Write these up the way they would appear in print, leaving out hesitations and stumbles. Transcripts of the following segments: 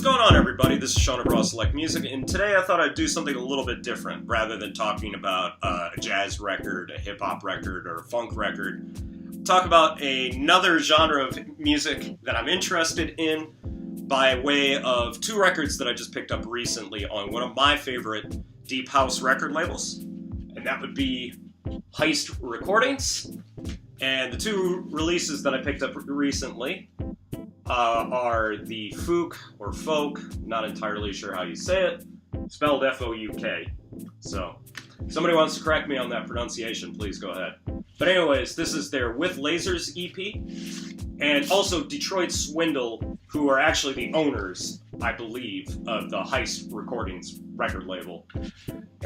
going on, everybody? This is Sean of Raw Select Music, and today I thought I'd do something a little bit different. Rather than talking about a jazz record, a hip-hop record, or a funk record, talk about another genre of music that I'm interested in by way of two records that I just picked up recently on one of my favorite deep house record labels, and that would be Heist Recordings. And the two releases that I picked up recently are the Fouk, or Folk, not entirely sure how you say it, spelled F-O-U-K. So, if somebody wants to correct me on that pronunciation, please go ahead. But anyways, this is their With Lazers EP, and also Detroit Swindle, who are actually the owners, I believe, of the Heist Recordings record label,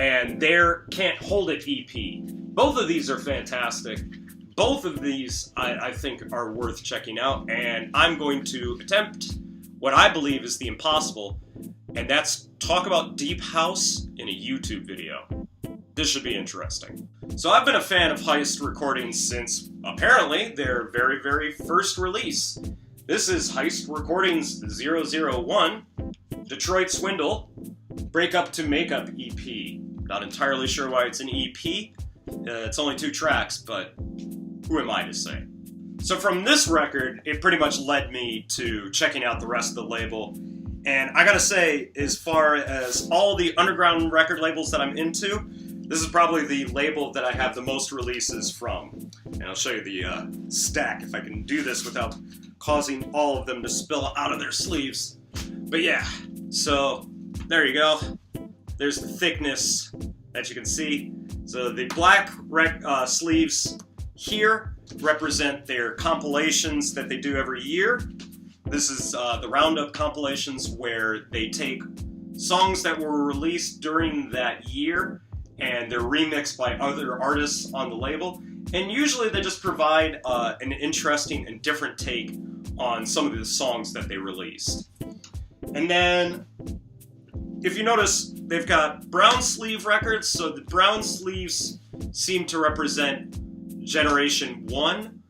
and their Can't Hold It EP. Both of these are fantastic. Both of these, I think, are worth checking out, and I'm going to attempt what I believe is the impossible, and that's talk about deep house in a YouTube video. This should be interesting. So I've been a fan of Heist Recordings since, apparently, their very, very first release. This is Heist Recordings 001, Detroit Swindle, Breakup to Makeup EP. Not entirely sure why it's an EP. It's only 2 tracks, but who am I to say? So from this record, it pretty much led me to checking out the rest of the label. And I gotta say, as far as all the underground record labels that I'm into, this is probably the label that I have the most releases from. And I'll show you the stack, if I can do this without causing all of them to spill out of their sleeves. But yeah, so there you go. There's the thickness that you can see. So the black sleeves here represent their compilations that they do every year. This is the Roundup compilations, where they take songs that were released during that year and they're remixed by other artists on the label. And usually they just provide an interesting and different take on some of the songs that they released. And then, if you notice, they've got brown sleeve records, so the brown sleeves seem to represent Generation 1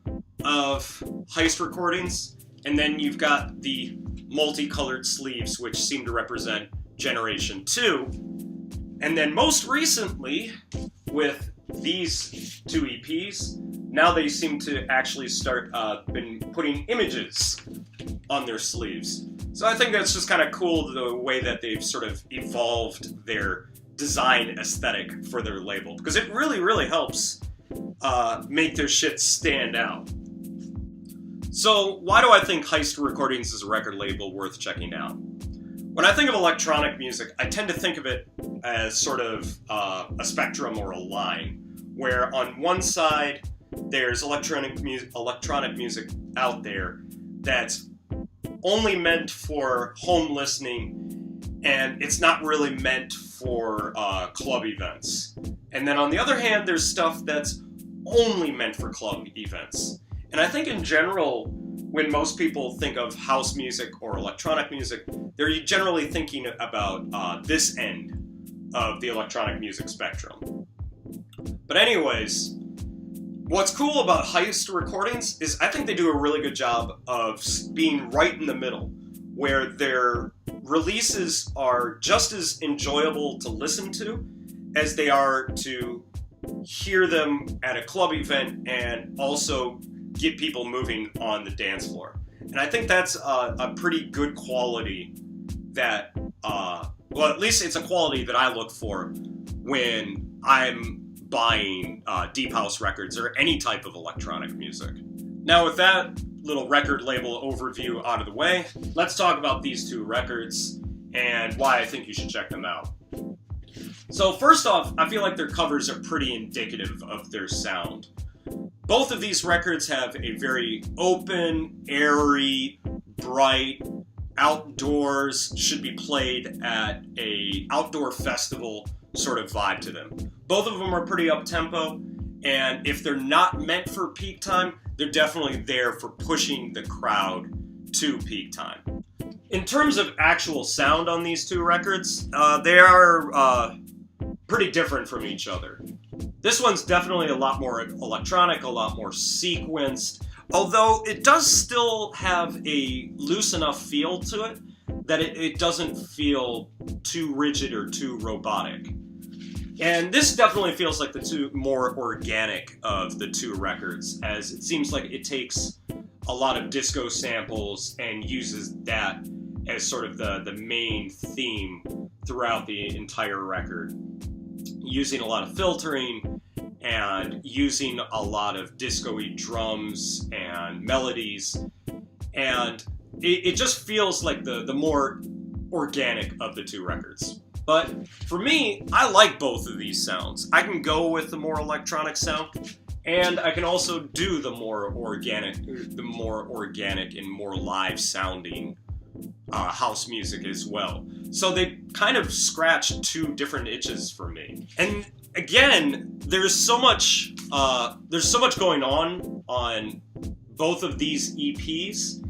of Heist Recordings, and then you've got the multicolored sleeves, which seem to represent Generation 2. And then most recently, with these 2 EPs, now they seem to actually start been putting images on their sleeves. So I think that's just kind of cool, the way that they've sort of evolved their design aesthetic for their label, because it really, really helps make their shit stand out. So why do I think Heist Recordings is a record label worth checking out? When I think of electronic music, I tend to think of it as sort of a spectrum or a line, where on one side there's electronic music out there that's only meant for home listening, and it's not really meant for club events. And then on the other hand, there's stuff that's only meant for club events. And I think in general, when most people think of house music or electronic music, they're generally thinking about this end of the electronic music spectrum. But anyways, what's cool about Heist Recordings is I think they do a really good job of being right in the middle, where their releases are just as enjoyable to listen to as they are to hear them at a club event and also get people moving on the dance floor. And I think that's a pretty good quality that, well, at least it's a quality that I look for when I'm buying deep house records or any type of electronic music. Now, with that little record label overview out of the way, let's talk about these 2 records and why I think you should check them out. So first off, I feel like their covers are pretty indicative of their sound. Both of these records have a very open, airy, bright, outdoors, should be played at a outdoor festival sort of vibe to them. Both of them are pretty up-tempo, and if they're not meant for peak time, they're definitely there for pushing the crowd to peak time. In terms of actual sound on these 2 records, they are pretty different from each other. This one's definitely a lot more electronic, a lot more sequenced, although it does still have a loose enough feel to it that it doesn't feel too rigid or too robotic. And this definitely feels like the two more organic of the two records, as it seems like it takes a lot of disco samples and uses that as sort of the main theme throughout the entire record, using a lot of filtering and using a lot of disco-y drums and melodies, and it just feels like the more organic of the two records. But for me, I like both of these sounds. I can go with the more electronic sound, and I can also do the more organic and more live sounding house music as well. So they kind of scratch two different itches for me. And again, there's so much going on both of these EPs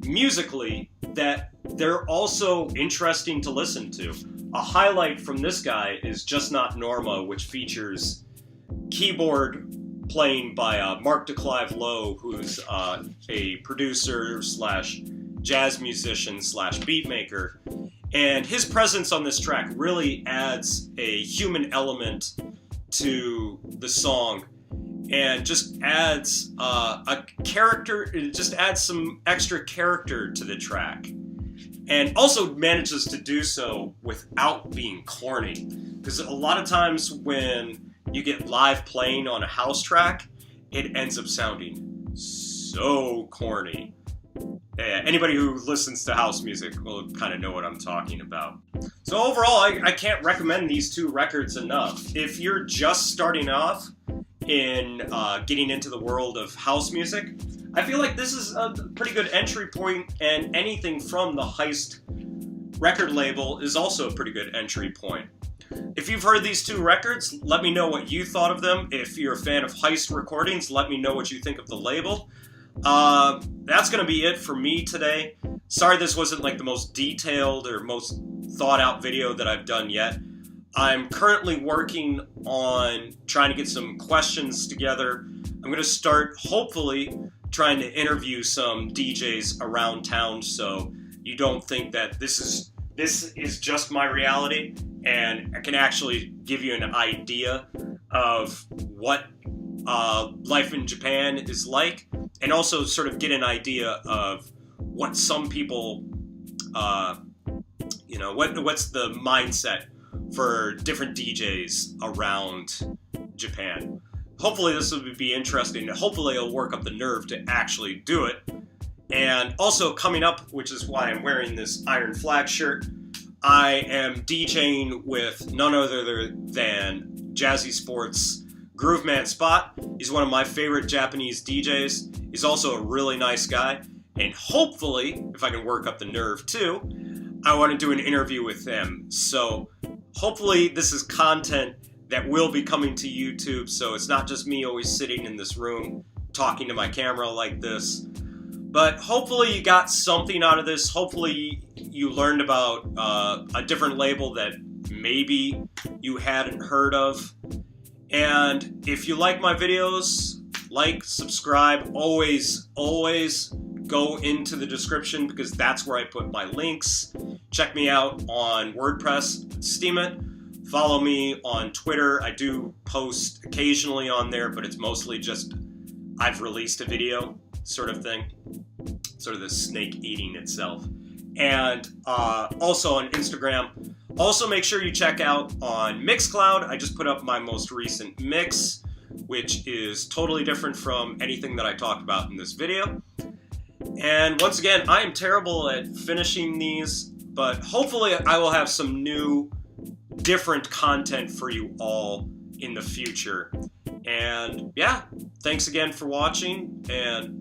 musically that they're also interesting to listen to. A highlight from this guy is Just Not Norma, which features keyboard playing by Mark DeClive Lowe, who's a producer slash jazz musician slash beat maker. And his presence on this track really adds a human element to the song and just adds a character, it just adds some extra character to the track. And also manages to do so without being corny. Because a lot of times when you get live playing on a house track, it ends up sounding so corny. Anybody who listens to house music will kind of know what I'm talking about. So overall, I can't recommend these two records enough. If you're just starting off in getting into the world of house music, I feel like this is a pretty good entry point, and anything from the Heist record label is also a pretty good entry point. If you've heard these two records, let me know what you thought of them. If you're a fan of Heist Recordings, let me know what you think of the label. That's going to be it for me today. Sorry this wasn't like the most detailed or most thought out video that I've done yet. I'm currently working on trying to get some questions together. I'm going to start, hopefully, trying to interview some DJs around town, so you don't think that this is just my reality, and I can actually give you an idea of what life in Japan is like, and also sort of get an idea of what some people, what's the mindset for different DJs around Japan. Hopefully this will be interesting. Hopefully I'll work up the nerve to actually do it. And also coming up, which is why I'm wearing this Iron Flag shirt, I am DJing with none other than Jazzy Sports Groove Man Spot. He's one of my favorite Japanese DJs. He's also a really nice guy. And hopefully, if I can work up the nerve too, I want to do an interview with him. So hopefully this is content that will be coming to YouTube, so it's not just me always sitting in this room talking to my camera like this. But hopefully you got something out of this. Hopefully you learned about a different label that maybe you hadn't heard of. And if you like my videos, like, subscribe, always go into the description because that's where I put my links. Check me out on WordPress, Steam it. Follow me on Twitter. I do post occasionally on there, but it's mostly just I've released a video sort of thing. Sort of the snake eating itself. And also on Instagram. Also make sure you check out on Mixcloud. I just put up my most recent mix, which is totally different from anything that I talked about in this video. And once again, I am terrible at finishing these, but hopefully I will have some new different content for you all in the future. And yeah, thanks again for watching, and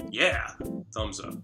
yeah, thumbs up.